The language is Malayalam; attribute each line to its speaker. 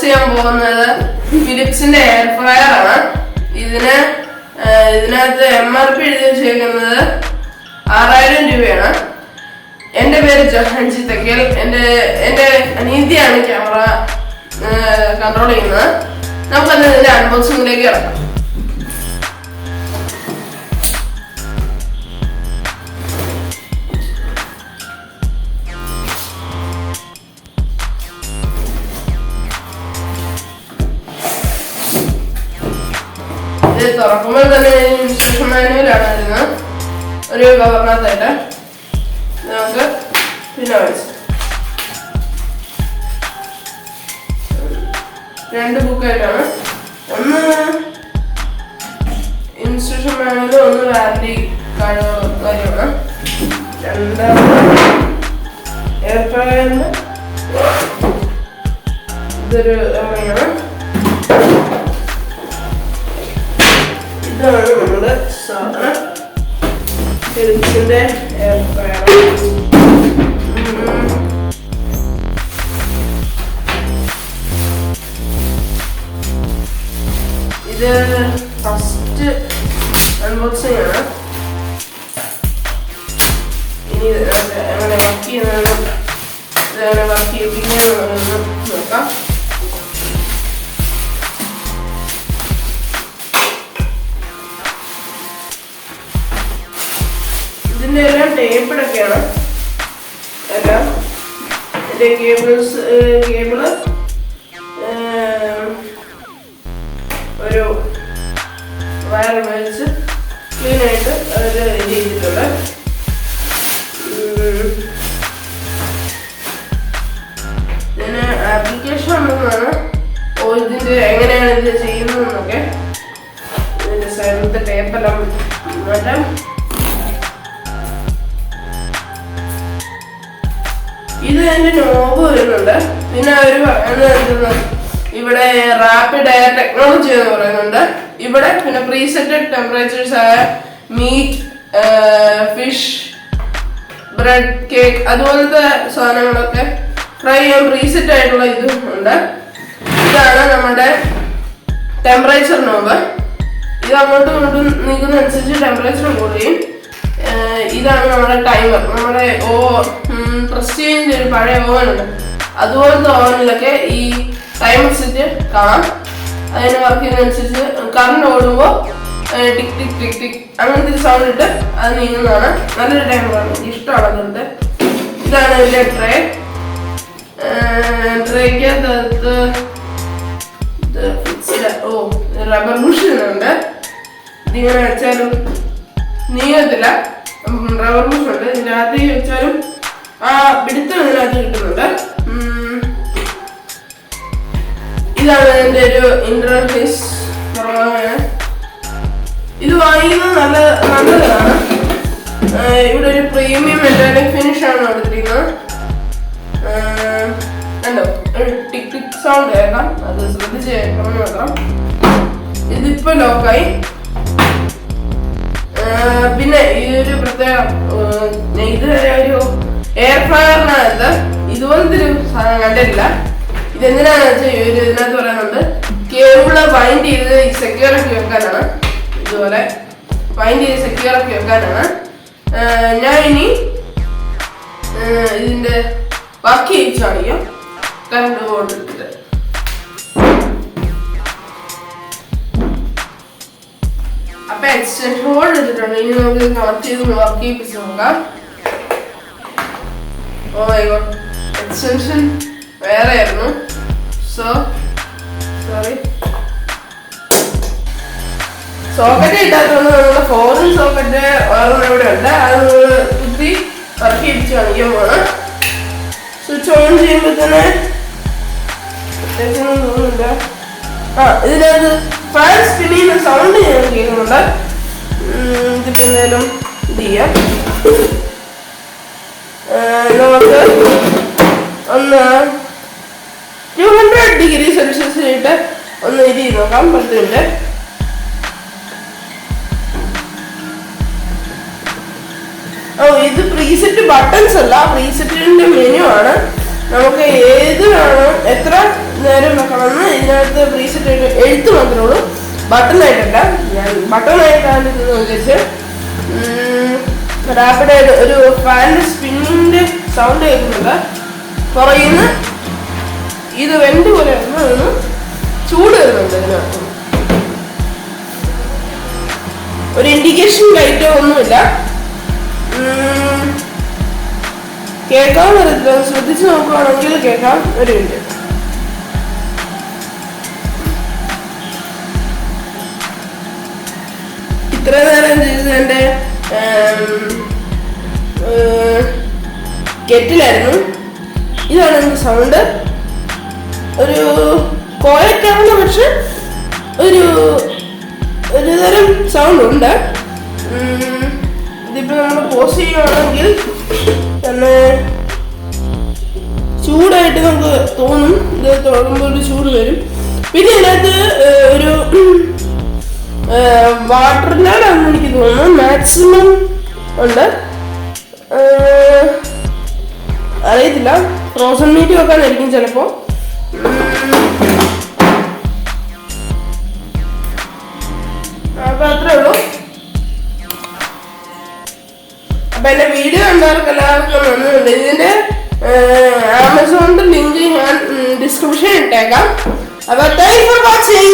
Speaker 1: ചെയ്യാൻ പോകുന്നത് ഫിലിപ്സിന്റെ എയർ ഫ്രയർ ആണ്. ഇതിനകത്ത് MRP എഴുതി വെച്ചേക്കുന്നത് 6000 രൂപയാണ്. എന്റെ പേര് ജഹാൻജി തക്കേൽ. എന്റെ അനീതിയാണ് ക്യാമറ കൺട്രോൾ ചെയ്യുന്നത്. നമുക്കത് ഇതിന്റെ അൺബോക്സിംഗിലേക്ക് ഇറക്കാം. ഇത് തുറക്കുമ്പോൾ തന്നെ ഇൻസ്ട്രക്ഷൻ മാനുവലാണ് വരുന്നത്. ഒരു കവറിനകത്തായിട്ട് നമുക്ക് പിന്നെ വായിച്ചു 2 ബുക്കായിട്ടാണ്. ഒന്ന് ഇൻസ്ട്രക്ഷൻ മാനുവൽ, ഒന്ന് വാറന്റി കാര്യമാണ്. രണ്ടാമത് എയർ ഫ്രയറിന് ഇതൊരു എണ്ണയാണ്. ഇതാണ് നമ്മുടെ സാധനം, ഫിലിപ്സിന്റെ എയർ ഫ്രയർ. ഇത് ഫസ്റ്റ് അൺബോക്സിംഗ് ആണ്. ഇനി എങ്ങനെ വർക്ക് ചെയ്യുന്നതെന്ന് ഇതെങ്ങനെ വർക്ക് ചെയ്യിപ്പിക്കുന്നതെന്ന് നോക്കാം. ഇതിന്റെ എല്ലാം ടേപ്പിടൊക്കെയാണ് എല്ലാം. ഇതിന്റെ കേബിള് ഒരു വയർ ഉപയോഗിച്ച് ക്ലീൻ ആയിട്ട് അത് ചെയ്തിട്ടുണ്ട്. ഇതിന് ആപ്ലിക്കേഷൻ ഉണ്ടെന്നാണ്. ഇതിന്റെ എങ്ങനെയാണ് ഇത് ചെയ്യുന്നതെന്നൊക്കെ. ഇതിന്റെ സൈഡിലത്തെ ടേപ്പെല്ലാം മാറ്റാം. ഇത് അതിന്റെ നോബ് വരുന്നുണ്ട്. പിന്നെ അവര് പറയുന്നത് ഇവിടെ റാപ്പിഡ് എയർ ടെക്നോളജി എന്ന് പറയുന്നുണ്ട്. ഇവിടെ പിന്നെ പ്രീസെറ്റഡ് ടെമ്പറേച്ചേഴ്സ് ആയ മീറ്റ്, ഫിഷ്, ബ്രെഡ്, കേക്ക് അതുപോലത്തെ സാധനങ്ങളൊക്കെ ഫ്രൈ ചെയ്യാൻ പ്രീസെറ്റ് ആയിട്ടുള്ള ഇതും ഉണ്ട്. ഇതാണ് നമ്മുടെ ടെമ്പറേച്ചർ നോബ്. ഇത് അങ്ങോട്ടും ഇങ്ങോട്ടും നീക്കുന്നതനുസരിച്ച് ടെമ്പറേച്ചർ കൂടുകയും. ഇതാണ് നമ്മുടെ ടൈമർ. നമ്മുടെ പ്രസ്റ്റീജിന്റെ ഒരു പഴയ ഓവനുണ്ട്, അതുപോലത്തെ ഓവനിലൊക്കെ ഈ ടൈമർ സെറ്റ് കാണാം. അതിന് വർക്ക് ചെയ്യുന്നതനുസരിച്ച് കറണ്ട് ഓടുമ്പോൾ ടിക് ടിക് ടിക് ടിക് അങ്ങനത്തെ ഒരു സൗണ്ട് ഇട്ട് അത് നീങ്ങുന്നതാണ്. നല്ലൊരു ടൈമറാണ്, എനിക്ക് ഇഷ്ടമാണ് അതുകൊണ്ട്. ഇതാണ് ഇതിന്റെ ട്രേക്കകത്ത് റബ്ബർ ബുഷുണ്ട്. ഇതിങ്ങനെ വെച്ചാലും നീങ്ങത്തില്ല. റബ്ബർ ബുഷ് ഉണ്ട്. ഇതിനകത്ത് വെച്ചാലും ആ പിടുത്തം ഇതിനകത്ത് കിട്ടുന്നുണ്ട്. ഇതാണ് ഇതിന്റെ ഒരു ഇന്റർഫേസ്. ഇത് വാങ്ങിക്കുന്നത് നല്ലതാണ്. ഇവിടെ ഒരു പ്രീമിയം മെറ്റാലിക് ഫിനിഷ് ആണ് കൊടുത്തിരിക്കുന്നത്. കണ്ടോ, ഒരു ടിക് ടിക് സൗണ്ട് കേൾക്കാം. അത് ശ്രദ്ധിച്ച് കേൾക്കണം മാത്രം. ഇതിപ്പോ ലോക്കായി. പിന്നെ ഈ ഒരു പ്രത്യേകം ഇത് ഒരു എയർ ഫ്രയറിനകത്ത് ഇതുപോലത്തെ ഒരു സാധനം കണ്ടിട്ടില്ല. ഇതെന്തിനാണെന്ന് വെച്ചാൽ ഇതിനകത്ത് പറയുന്നുണ്ട് കേബിള് വൈൻഡ് ചെയ്ത് സെക്യൂർ ആക്കി വെക്കാനാണ്. ഇതുപോലെ വൈൻഡ് ചെയ്ത് സെക്യൂർ ആക്കി വെക്കാനാണ്. ഞാൻ ഇനി ഇതിന്റെ വർക്ക് ചെയ്യിച്ച് കാണിക്കാം. കറണ്ട് ബോർഡ് എടുത്തിട്ട് അപ്പൊ എക്സ്റ്റൻഷൻ ബോർഡ് എടുത്തിട്ടുണ്ട്. ഇനി നമുക്ക് കണക്ട് ചെയ്ത് വർക്ക് ചെയ്യിപ്പിച്ച് നോക്കാം. ഓ മൈ ഗോഡ്, എക്സ്റ്റൻഷൻ വേറെ ആയിരുന്നു. സോറി, സോക്കറ്റ് ഇട്ടാത്തതുകൊണ്ട് നമ്മുടെ ഫോറിൻ സോക്കറ്റ് വേറെ ഇവിടെ ഉണ്ട്. അത് കുത്തി വർക്ക് ചെയ്യിപ്പിച്ച് കാണിക്കാൻ പോകണം. സ്വിച്ച് ഓൺ ചെയ്യുമ്പോൾ തന്നെ പ്രത്യേകിച്ചൊന്നും തോന്നുന്നില്ല. ഇതിനകത്ത് ഫാൻ സ്പിൻ ചെയ്യുന്ന സൗണ്ട് ഞാൻ കേൾക്കുന്നുണ്ട്. ഇതിപ്പോൾ എന്തായാലും ഇത് ചെയ്യാം. നമുക്ക് ഒന്ന് 200 ഡിഗ്രി സെൽഷ്യസിലിട്ട് ഒന്ന് ഇത് ചെയ്ത് നോക്കാം. 10 മിനിറ്റ്. ഇത് പ്രീസെറ്റ് ബട്ടൺസ് അല്ല, പ്രീസെറ്റിന്റെ മെനു ആണ്. നമുക്ക് ഏത് വേണം, എത്ര നേരം വെക്കണമെന്ന്. ഇതിനകത്ത് പ്രീസെറ്റ് ആയിട്ട് എഴുത്ത് മാത്രമേ ഉള്ളൂ, ബട്ടണായിട്ടല്ല. ഞാൻ ബട്ടണായിട്ടാണ് വിചാരിച്ച്. റാപ്പിഡായിട്ട് ഒരു ഫാനിന്റെ സ്പിന്നിന്റെ സൗണ്ട് കേൾക്കുന്നുണ്ട്. പുറകിൽ നിന്ന് ഇത് വെന്റ് പോലെ വരുന്ന ചൂട് വരുന്നുണ്ട്. ഇതിനകത്ത് ഒരു ഇൻഡിക്കേഷൻ ലൈറ്റോ ഒന്നുമില്ല. കേൾക്കാൻ പറ്റത്തില്ല, ശ്രദ്ധിച്ച് നോക്കുകയാണെങ്കിൽ കേൾക്കാം. ഒരു മിനിറ്റ്. ഇത്ര നേരം ചെയ്തത് എൻ്റെ കെറ്റിലായിരുന്നു. ഇതാണ് എൻ്റെ സൗണ്ട്. ഒരു കോയക്കാണ്, പക്ഷെ ഒരു തരം സൗണ്ട് ഉണ്ട്. ഇതിപ്പോൾ നമ്മൾ പോസ് ചെയ്യുകയാണെങ്കിൽ തന്നെ ചൂടായിട്ട് നമുക്ക് തോന്നും. ഇത് തുടങ്ങുമ്പോൾ ഒരു ചൂട് വരും. പിന്നെ ഇതിനകത്ത് ഒരു വാട്ടറിലാണെന്ന് എനിക്ക് തോന്നുന്നു. മാക്സിമം ഉണ്ട്, അറിയത്തില്ല. ഫ്രോസൺ മീറ്റ് വെക്കാനായിരിക്കും ചിലപ്പോൾ. അപ്പൊ അത്രേ ഉള്ളൂ. അപ്പൊ എന്റെ വീഡിയോ കണ്ടവർക്ക് എല്ലാവർക്കും നന്ദിയുണ്ട്. ഇതിന്റെ ആമസോണിന്റെ ലിങ്ക് ഞാൻ ഡിസ്ക്രിപ്ഷനിൽ ഇട്ടേക്കാം. അപ്പൊ താങ്ക് യു ഫോർ വാച്ചിങ്.